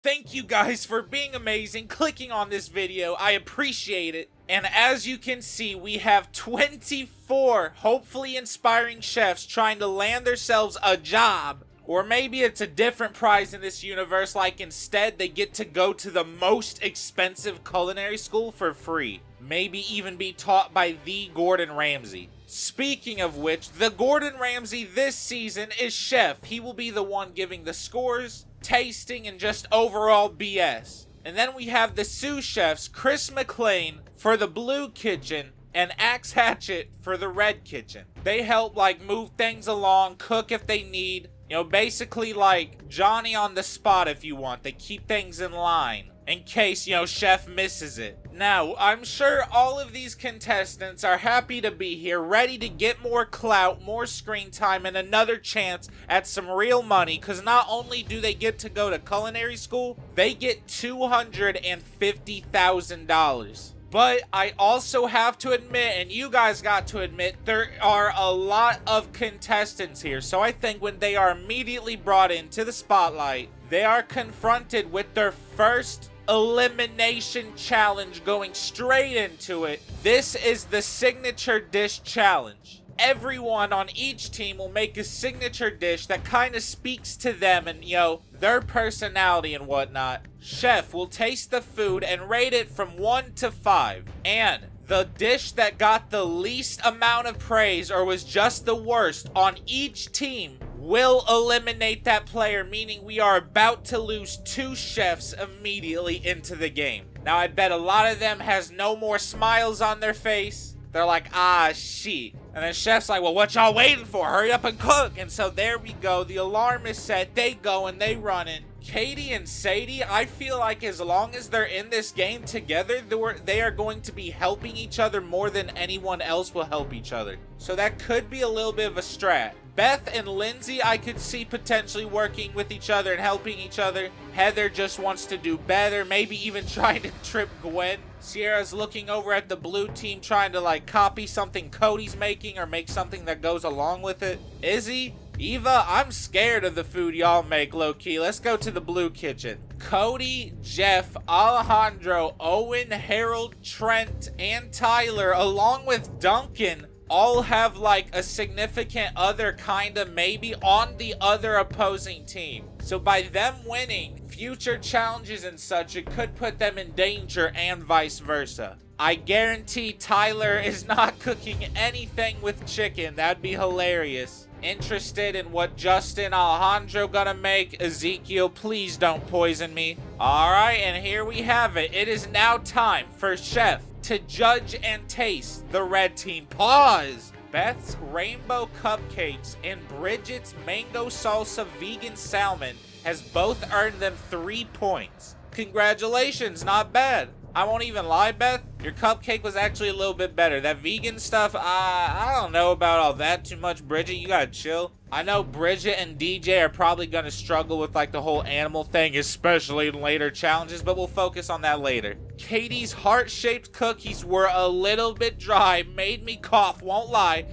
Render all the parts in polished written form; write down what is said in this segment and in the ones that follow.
Thank you guys for being amazing, clicking on this video. I appreciate it. And as you can see, we have 24 hopefully inspiring chefs trying to land themselves a job. Or maybe it's a different prize in this universe, like instead they get to go to the most expensive culinary school for free. Maybe even be taught by the Gordon Ramsay. Speaking of which, the Gordon Ramsay this season is chef. He will be the one giving the scores, tasting, and just overall BS. And then we have the sous chefs, Chris McLean for the blue kitchen and Axe Hatchet for the red kitchen. They help like move things along, cook if they need. You know, basically like Johnny on the spot if you want. They keep things in line in case, you know, chef misses it. Now, I'm sure all of these contestants are happy to be here, ready to get more clout, more screen time, and another chance at some real money, because not only do they get to go to culinary school, they get $250,000. But I also have to admit, and you guys got to admit, there are a lot of contestants here. So I think when they are immediately brought into the spotlight, they are confronted with their first elimination challenge, going straight into it. This is the signature dish challenge. Everyone on each team will make a signature dish that kind of speaks to them and, you know, their personality and whatnot. Chef will taste the food and rate it from 1 to 5. And the dish that got the least amount of praise or was just the worst on each team will eliminate that player, meaning we are about to lose 2 chefs immediately into the game. Now, I bet a lot of them has no more smiles on their face. They're like, ah, shit. And then chef's like, well, what y'all waiting for? Hurry up and cook. And so there we go. The alarm is set. They go and they running. Katie and Sadie, I feel like as long as they're in this game together, they are going to be helping each other more than anyone else will help each other. So that could be a little bit of a strat. Beth and Lindsay, I could see potentially working with each other and helping each other. Heather just wants to do better, maybe even trying to trip Gwen. Sierra's looking over at the blue team trying to like copy something Cody's making or make something that goes along with it. Izzy, Eva, I'm scared of the food y'all make, low-key. Let's go to the blue kitchen. Cody, Jeff, Alejandro, Owen, Harold, Trent, and Tyler, along with Duncan, all have like a significant other kinda maybe on the other opposing team. So by them winning future challenges and such, it could put them in danger and vice versa. I guarantee Tyler is not cooking anything with chicken. That'd be hilarious. Interested in what Justin Alejandro gonna make? Ezekiel, please don't poison me. Alright, and here we have it. It is now time for Chef to judge and taste the red team. Pause! Beth's rainbow cupcakes and Bridget's mango salsa vegan salmon has both earned them 3 points. Congratulations, not bad. I won't even lie, Beth. Your cupcake was actually a little bit better. That vegan stuff, I don't know about all that too much, Bridget. You gotta chill. I know Bridget and DJ are probably gonna struggle with like the whole animal thing, especially in later challenges, but we'll focus on that later. Katie's heart-shaped cookies were a little bit dry, made me cough, won't lie.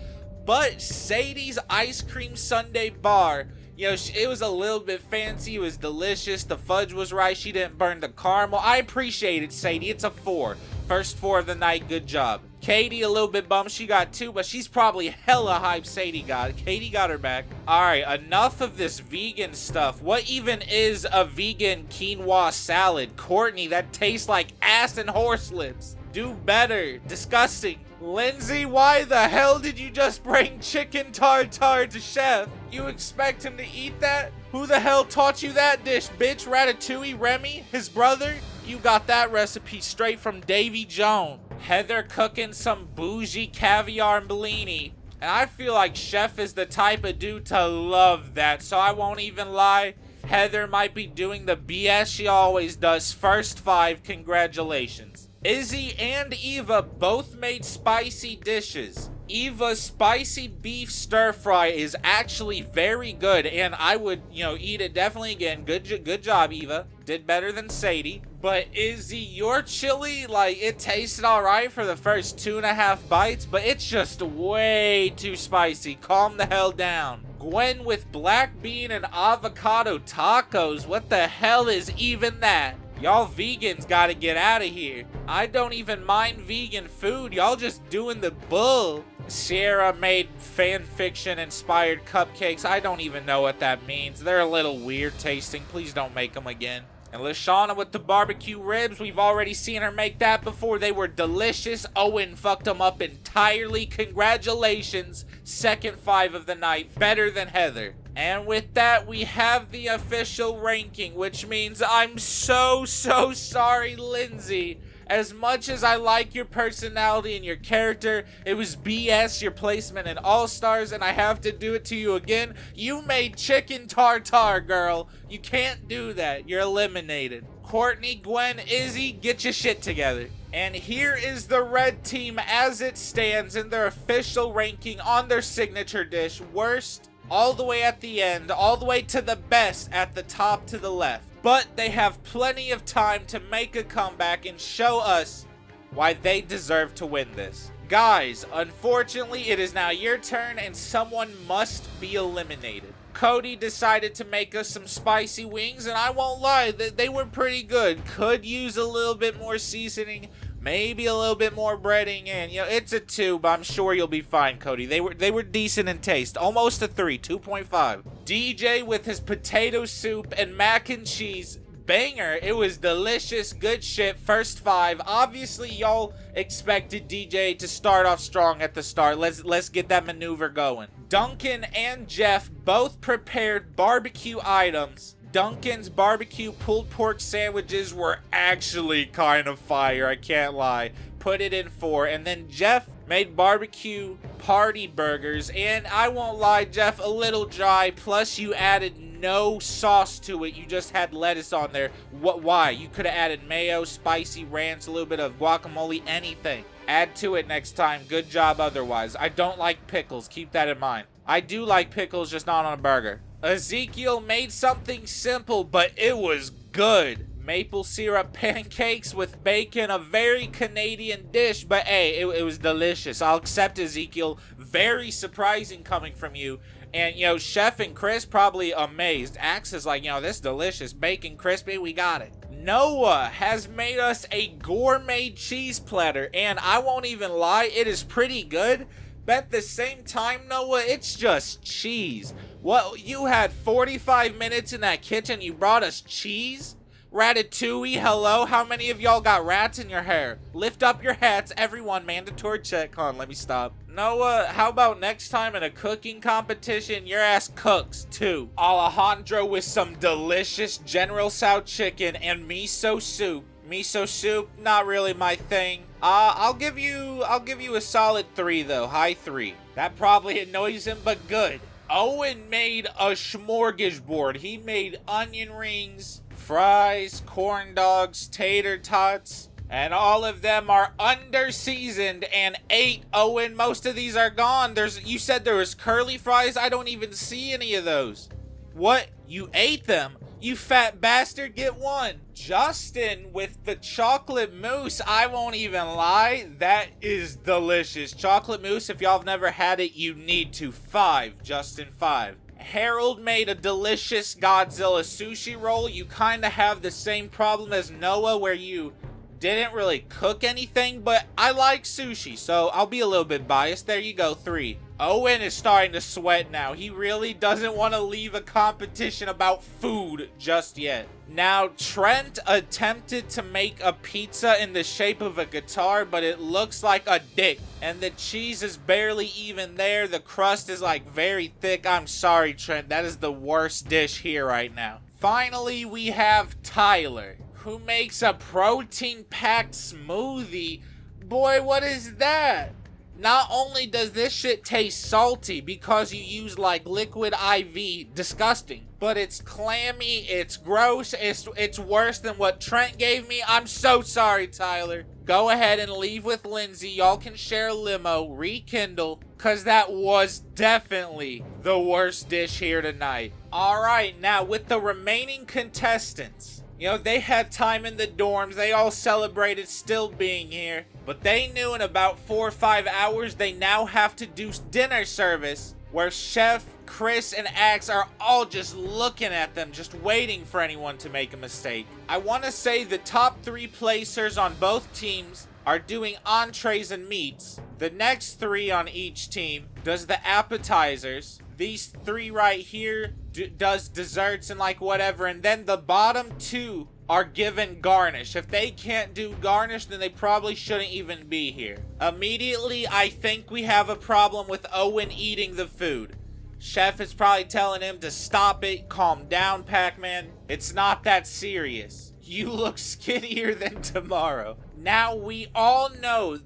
But Sadie's ice cream sundae bar, you know, it was a little bit fancy. It was delicious. The fudge was right. She didn't burn the caramel. I appreciate it, Sadie. It's a 4. First 4 of the night. Good job. Katie, a little bit bummed she got 2, but she's probably hella hyped Sadie got. Katie got her back. Alright, enough of this vegan stuff. What even is a vegan quinoa salad? Courtney, that tastes like ass and horse lips. Do better. Disgusting. Lindsay, why the hell did you just bring chicken tartare to Chef? You expect him to eat that? Who the hell taught you that dish, bitch? Ratatouille, Remy, his brother? You got that recipe straight from Davy Jones. Heather cooking some bougie caviar and Bellini. And I feel like Chef is the type of dude to love that, so I won't even lie. Heather might be doing the BS she always does. First 5, congratulations. Izzy and Eva both made spicy dishes. Eva's spicy beef stir fry is actually very good, and I would, you know, eat it definitely again. Good job, Eva. Did better than Sadie. But Izzy, your chili, like, it tasted alright for the first 2.5 bites, but it's just way too spicy. Calm the hell down. Gwen with black bean and avocado tacos. What the hell is even that? Y'all vegans gotta get out of here. I don't even mind vegan food. Y'all just doing the bull. Sierra made fan fiction inspired cupcakes. I don't even know what that means. They're a little weird tasting. Please don't make them again. And Lashana with the barbecue ribs. We've already seen her make that before. They were delicious. Owen fucked them up entirely. Congratulations. Second 5 of the night. Better than Heather. And with that, we have the official ranking, which means I'm so sorry, Lindsay. As much as I like your personality and your character, it was BS your placement in All-Stars, and I have to do it to you again. You made chicken tartare, girl. You can't do that. You're eliminated. Courtney, Gwen, Izzy, get your shit together. And here is the red team as it stands in their official ranking on their signature dish. Worst all the way at the end, all the way to the best at the top to the left. But they have plenty of time to make a comeback and show us why they deserve to win this. Guys, unfortunately, it is now your turn and someone must be eliminated. Cody decided to make us some spicy wings, and I won't lie, they were pretty good. Could use a little bit more seasoning, maybe a little bit more breading, and you know, it's a 2, but I'm sure you'll be fine, Cody. They were decent in taste. Almost a 3, 2.5. DJ with his potato soup and mac and cheese. Banger. It was delicious. Good shit. First 5. Obviously, y'all expected DJ to start off strong at the start. Let's get that maneuver going. Duncan and Jeff both prepared barbecue items. Duncan's barbecue pulled pork sandwiches were actually kind of fire, I can't lie. Put it in 4. And then Jeff made barbecue party burgers, and I won't lie, Jeff, a little dry, plus you added no sauce to it. You just had lettuce on there. Why? You could have added mayo, spicy ranch, a little bit of guacamole, anything. Add to it next time. Good job otherwise. I don't like pickles. Keep that in mind. I do like pickles, just not on a burger. Ezekiel made something simple, but it was good. Maple syrup pancakes with bacon, a very Canadian dish, but hey, it was delicious. I'll accept, Ezekiel. Very surprising coming from you. And, you know, Chef and Chris probably amazed. Axe is like, you know, this delicious bacon crispy, we got it. Noah has made us a gourmet cheese platter, and I won't even lie, it is pretty good. But at the same time, Noah, it's just cheese. What, you had 45 minutes in that kitchen, you brought us cheese? Ratatouille, hello? How many of y'all got rats in your hair? Lift up your hats, everyone. Mandatory check. Hold on, let me stop. Noah, how about next time in a cooking competition, your ass cooks, too? Alejandro with some delicious General Tso chicken and miso soup. Miso soup, not really my thing. I'll give you a solid 3, though. High 3. That probably annoys him, but good. Owen made a smorgasbord. He made onion rings, fries, corn dogs, tater tots, and all of them are under-seasoned and 8. Owen, most of these are gone. You said there was curly fries? I don't even see any of those. What? You ate them? You fat bastard, get 1. Justin with the chocolate mousse. I won't even lie, that is delicious. Chocolate mousse, if y'all have never had it, you need to. 5, Justin, 5. Harold made a delicious Godzilla sushi roll. You kind of have the same problem as Noah, where you didn't really cook anything, but I like sushi, so I'll be a little bit biased. There you go, 3. Owen is starting to sweat now. He really doesn't want to leave a competition about food just yet. Now, Trent attempted to make a pizza in the shape of a guitar, but it looks like a dick. And the cheese is barely even there. The crust is like very thick. I'm sorry, Trent. That is the worst dish here right now. Finally, we have Tyler, who makes a protein-packed smoothie. Boy, what is that? Not only does this shit taste salty because you use like liquid IV, disgusting, but it's clammy, it's gross, it's worse than what Trent gave me. I'm so sorry, Tyler. Go ahead and leave with Lindsay. Y'all can share a limo, rekindle, cause that was definitely the worst dish here tonight. Alright, now with the remaining contestants, you know, they had time in the dorms. They all celebrated still being here. But they knew in about 4 or 5 hours, they now have to do dinner service, where Chef Chris and Axe are all just looking at them, just waiting for anyone to make a mistake. I want to say the top 3 placers on both teams are doing entrees and meats. The next 3 on each team does the appetizers. These 3 right here does desserts and like whatever. And then the bottom 2 are given garnish. If they can't do garnish, then they probably shouldn't even be here. Immediately, I think we have a problem with Owen eating the food. Chef is probably telling him to stop it, calm down, Pac-Man. It's not that serious. You look skinnier than tomorrow. Now, we all know,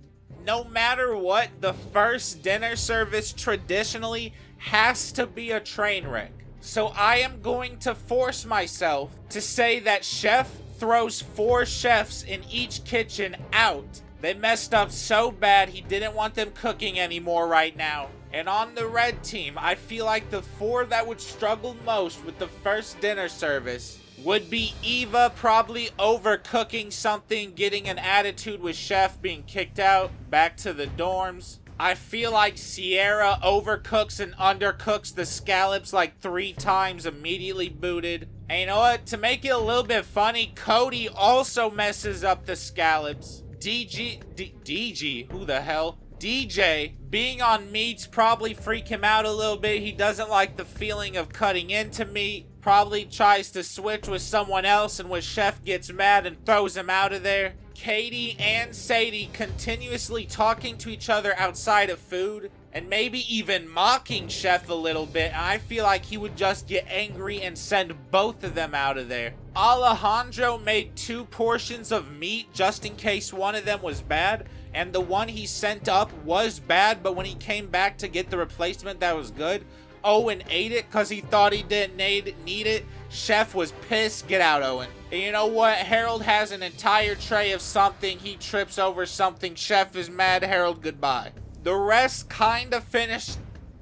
no matter what, the first dinner service traditionally has to be a train wreck. So I am going to force myself to say that Chef throws 4 chefs in each kitchen out. They messed up so bad he didn't want them cooking anymore right now. And on the red team, I feel like the 4 that would struggle most with the first dinner service would be Eva probably overcooking something, getting an attitude with Chef, being kicked out, back to the dorms. I feel like Sierra overcooks and undercooks the scallops like 3 times, immediately booted. And you know what? To make it a little bit funny, Cody also messes up the scallops. DG, who the hell? DJ, being on meats probably freak him out a little bit. He doesn't like the feeling of cutting into meat. Probably tries to switch with someone else, and when Chef gets mad and throws him out of there. Katie and Sadie continuously talking to each other outside of food, and maybe even mocking Chef a little bit. I feel like he would just get angry and send both of them out of there. Alejandro made 2 portions of meat just in case one of them was bad, and the one he sent up was bad, but when he came back to get the replacement that was good, Owen ate it because he thought he didn't need it. Chef was pissed. Get out, Owen. And you know what? Harold has an entire tray of something. He trips over something. Chef is mad. Harold, goodbye. The rest kind of finished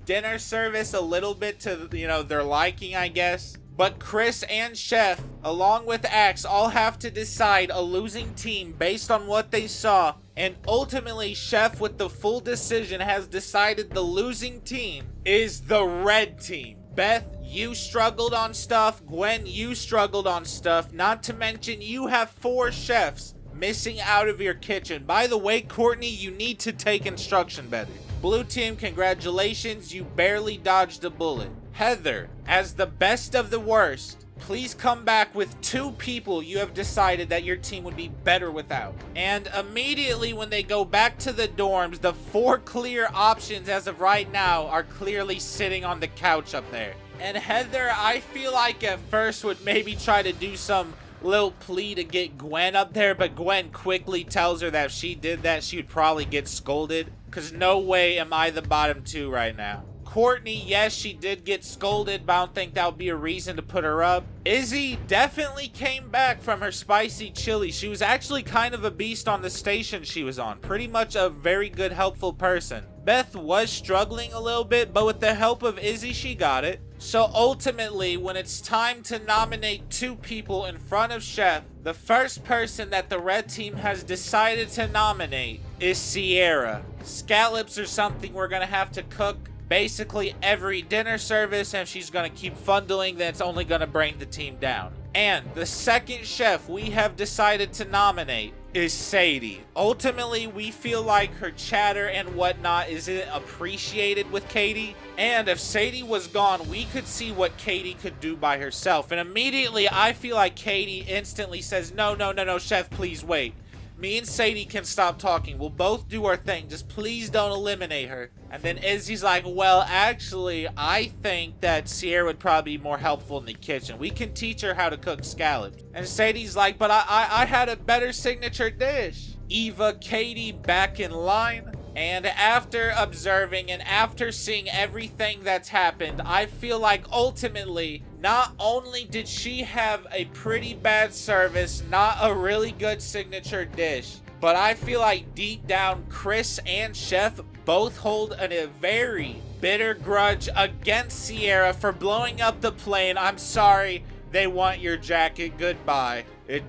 dinner service a little bit to, you know, their liking, I guess. But Chris and Chef, along with Axe, all have to decide a losing team based on what they saw. And ultimately, Chef, with the full decision, has decided the losing team is the red team. Beth, you struggled on stuff. Gwen, you struggled on stuff. Not to mention, you have 4 chefs missing out of your kitchen. By the way, Courtney, you need to take instruction better. Blue team, congratulations. You barely dodged a bullet. Heather, as the best of the worst, please come back with 2 people you have decided that your team would be better without. And immediately when they go back to the dorms, the 4 clear options as of right now are clearly sitting on the couch up there. And Heather, I feel like at first would maybe try to do some little plea to get Gwen up there, but Gwen quickly tells her that if she did that, she would probably get scolded. Because no way am I the bottom 2 right now. Courtney, yes, she did get scolded, but I don't think that would be a reason to put her up. Izzy definitely came back from her spicy chili. She was actually kind of a beast on the station she was on. Pretty much a very good, helpful person. Beth was struggling a little bit, but with the help of Izzy, she got it. So ultimately, when it's time to nominate 2 people in front of Chef, the first person that the red team has decided to nominate is Sierra. Scallops are something we're gonna have to cook basically every dinner service, and if she's gonna keep fundling, then it's only gonna bring the team down. And the second chef we have decided to nominate is Sadie. Ultimately, we feel like her chatter and whatnot isn't appreciated with Katie, and if Sadie was gone, we could see what Katie could do by herself. And immediately, I feel like Katie instantly says, no, chef, please wait. Me and Sadie can stop talking. We'll both do our thing. Just please don't eliminate her. And then Izzy's like, well, actually, I think that Sierra would probably be more helpful in the kitchen. We can teach her how to cook scallops. And Sadie's like, but I had a better signature dish. Eva, Katie back in line. And after observing and after seeing everything that's happened, I feel like ultimately, not only did she have a pretty bad service, not a really good signature dish, but I feel like deep down, Chris and Chef both hold a very bitter grudge against Sierra for blowing up the plane. I'm sorry, they want your jacket, goodbye.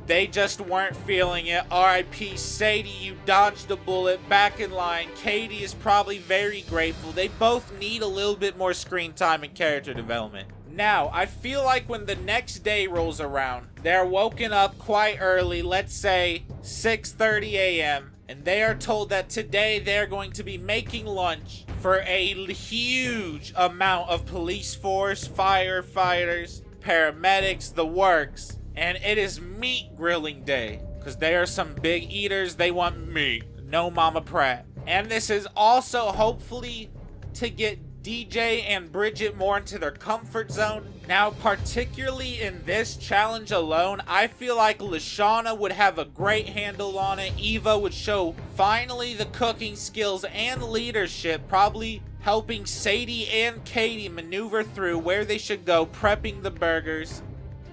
They just weren't feeling it. R.I.P. Sadie, you dodged a bullet. Back in line. Katie is probably very grateful. They both need a little bit more screen time and character development. Now, I feel like when the next day rolls around, they're woken up quite early, let's say 6:30 a.m., and they are told that today they're going to be making lunch for a huge amount of police force, firefighters, paramedics, the works. And it is meat grilling day, because they are some big eaters. They want meat. No Mama Pratt. And this is also hopefully to get DJ and Bridget more into their comfort zone. Now, particularly in this challenge alone, I feel like Lashana would have a great handle on it. Eva would show finally the cooking skills and leadership, probably helping Sadie and Katie maneuver through where they should go, prepping the burgers,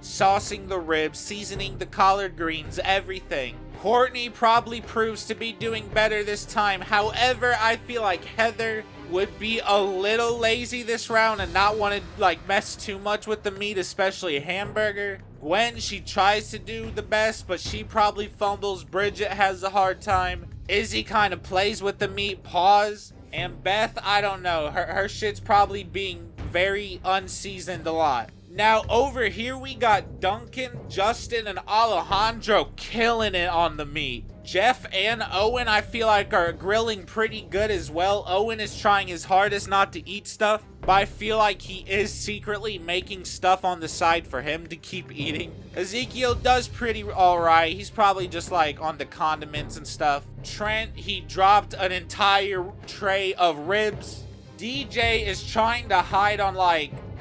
saucing the ribs, seasoning the collard greens, everything. Courtney probably proves to be doing better this time. However, I feel like Heather would be a little lazy this round and not want to mess too much with the meat, especially a hamburger. Gwen, she tries to do the best, but she probably fumbles. Bridget has a hard time. Izzy kind of plays with the meat. Pause. And Beth, I don't know. Her shit's probably being very unseasoned a lot. Now, over here, we got Duncan, Justin, and Alejandro killing it on the meat. Jeff and Owen, I feel like, are grilling pretty good as well. Owen is trying his hardest not to eat stuff, but I feel like he is secretly making stuff on the side for him to keep eating. Ezekiel does pretty alright. He's probably just on the condiments and stuff. Trent, he dropped an entire tray of ribs. DJ is trying to hide on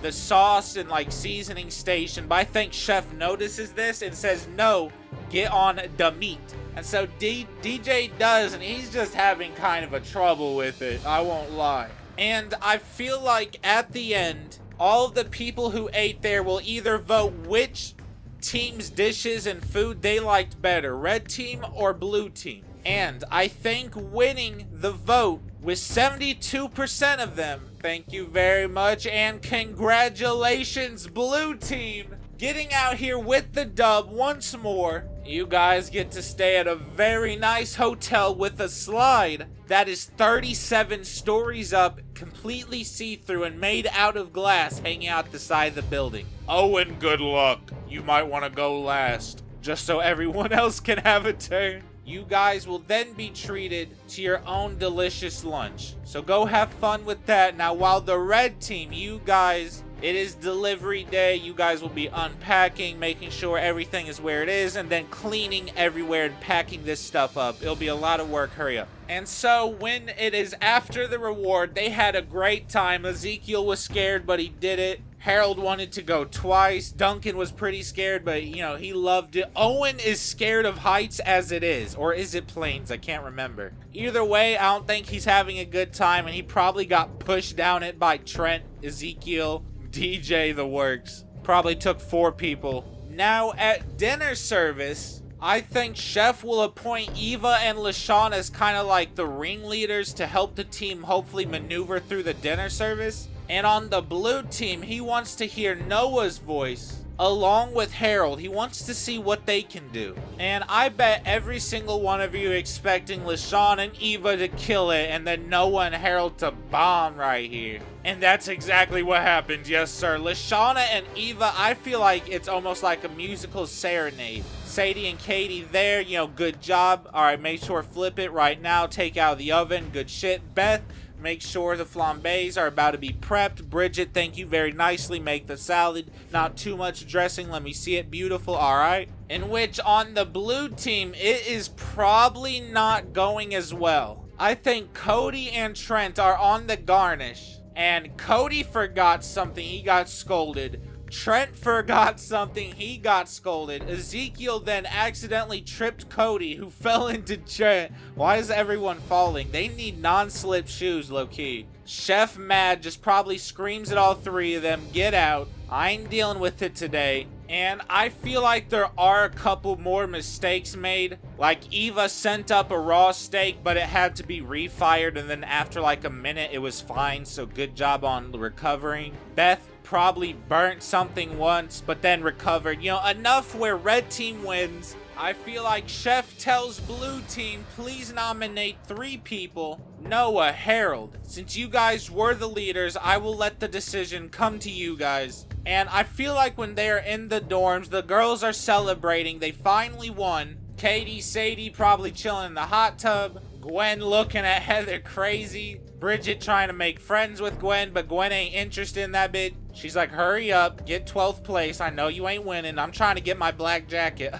the sauce and seasoning station, but I think Chef notices this and says, no, get on the meat. And so DJ does, and he's just having kind of a trouble with it, I won't lie. And I feel like at the end, all of the people who ate there will either vote which team's dishes and food they liked better, red team or blue team. And I think winning the vote with 72% of them, thank you very much, and congratulations, blue team, getting out here with the dub once more. You guys get to stay at a very nice hotel with a slide that is 37 stories up, completely see-through and made out of glass, hanging out the side of the building. Owen, good luck. You might want to go last, just so everyone else can have a turn. You guys will then be treated to your own delicious lunch. So go have fun with that. Now, while the red team, you guys, it is delivery day. You guys will be unpacking, making sure everything is where it is, and then cleaning everywhere and packing this stuff up. It'll be a lot of work. Hurry up. And so when it is after the reward, they had a great time. Ezekiel was scared, but he did it. Harold wanted to go twice. Duncan was pretty scared, but, he loved it. Owen is scared of heights as it is. Or is it planes? I can't remember. Either way, I don't think he's having a good time, and he probably got pushed down it by Trent, Ezekiel, DJ, the works. Probably took 4 people. Now, at dinner service, I think Chef will appoint Eva and Lashana as kind of the ringleaders to help the team hopefully maneuver through the dinner service. And on the blue team, he wants to hear Noah's voice along with Harold. He wants to see what they can do. And I bet every single one of you expecting LaShawn and Eva to kill it and then Noah and Harold to bomb right here. And that's exactly what happened, yes sir. LaShawna and Eva, I feel like it's almost like a musical serenade. Sadie and Katie there, good job. Alright, make sure flip it right now. Take out of the oven, good shit. Beth, make sure the flambés are about to be prepped. Bridget, thank you very nicely. Make the salad. Not too much dressing. Let me see it. Beautiful. All right. In which, on the blue team, it is probably not going as well. I think Cody and Trent are on the garnish. And Cody forgot something. He got scolded. Trent forgot something. He got scolded. Ezekiel then accidentally tripped Cody, who fell into Trent. Why is everyone falling? They need non-slip shoes, low-key. Chef Mad just probably screams at all 3 of them. Get out. I ain't dealing with it today. And I feel like there are a couple more mistakes made. Like Eva sent up a raw steak, but it had to be refired, and then after a minute it was fine, so good job on recovering. Beth, probably burnt something once, but then recovered. You know, enough where red team wins. I feel like Chef tells blue team, please nominate 3 people. Noah, Harold, since you guys were the leaders, I will let the decision come to you guys. And I feel like when they're in the dorms, the girls are celebrating. They finally won. Katie, Sadie probably chilling in the hot tub. Gwen looking at Heather crazy. Bridget trying to make friends with Gwen, but Gwen ain't interested in that bit. She's like, hurry up, get 12th place. I know you ain't winning. I'm trying to get my black jacket.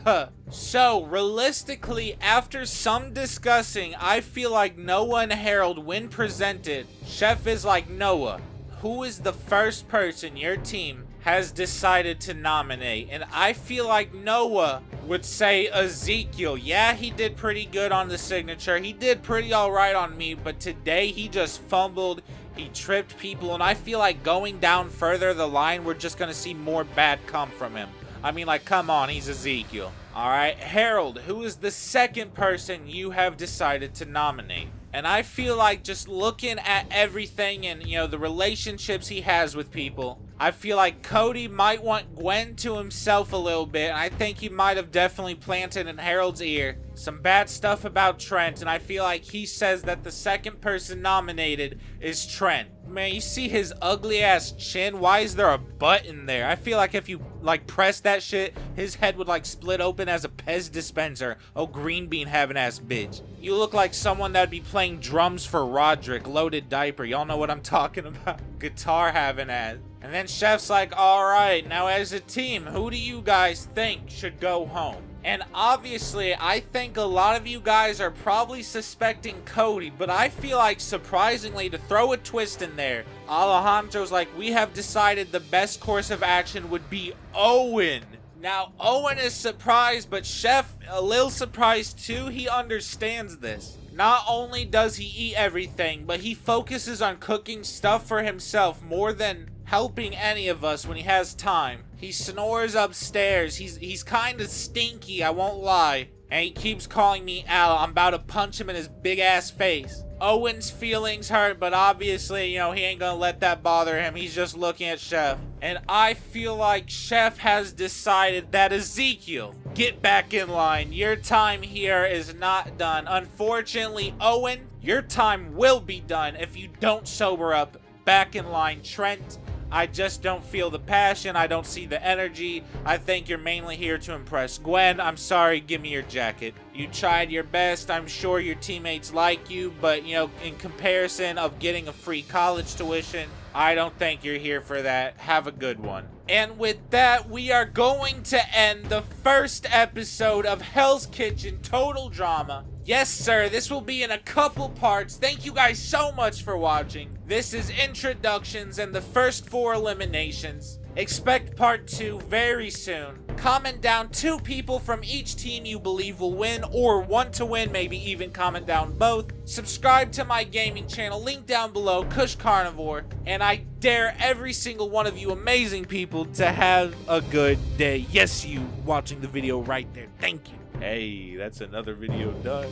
So, realistically, after some discussing, I feel like Noah and Harold, when presented, Chef is like, Noah, who is the first person your team has decided to nominate? And I feel like Noah would say Ezekiel. Yeah, he did pretty good on the signature. He did pretty alright on me, but today he just fumbled. He tripped people, and I feel like going down further the line, we're just going to see more bad come from him. I mean, like, come on, he's Ezekiel. Alright, Harold, who is the second person you have decided to nominate? And I feel like just looking at everything and, you know, the relationships he has with people, I feel like Cody might want Gwen to himself a little bit, and I think he might have definitely planted in Harold's ear some bad stuff about Trent, and I feel like he says that the second person nominated is Trent. Man, you see his ugly ass chin? Why is there a butt in there? I feel like if you, like, press that shit, his head would, like, split open as a Pez dispenser. Oh, green bean having ass bitch. You look like someone that'd be playing drums for Roderick, loaded diaper. Y'all know what I'm talking about. Guitar having ass. And then Chef's like, alright, now as a team, who do you guys think should go home? And obviously, I think a lot of you guys are probably suspecting Cody, but I feel like, surprisingly, to throw a twist in there, Alejandro's like, we have decided the best course of action would be Owen. Now, Owen is surprised, but Chef a little surprised too. He understands this. Not only does he eat everything, but he focuses on cooking stuff for himself more than helping any of us when he has time. He snores upstairs. He's kind of stinky, I won't lie. And he keeps calling me Al. I'm about to punch him in his big ass face. Owen's feelings hurt, but obviously, you know, he ain't gonna let that bother him. He's just looking at Chef. And I feel like Chef has decided that Ezekiel, get back in line. Your time here is not done. Unfortunately, Owen, your time will be done if you don't sober up. Back in line, Trent. I just don't feel the passion. I don't see the energy. I think you're mainly here to impress Gwen. I'm sorry, give me your jacket. You tried your best. I'm sure your teammates like you, but, you know, in comparison of getting a free college tuition, I don't think you're here for that. Have a good one. And with that, we are going to end the first episode of Hell's Kitchen Total Drama. Yes, sir, this will be in a couple parts. Thank you guys so much for watching. This is introductions and the first 4 eliminations. Expect part 2 very soon. Comment down 2 people from each team you believe will win or want to win, maybe even comment down both. Subscribe to my gaming channel, link down below, Kush Carnivore. And I dare every single one of you amazing people to have a good day. Yes, you watching the video right there. Thank you. Hey, that's another video done.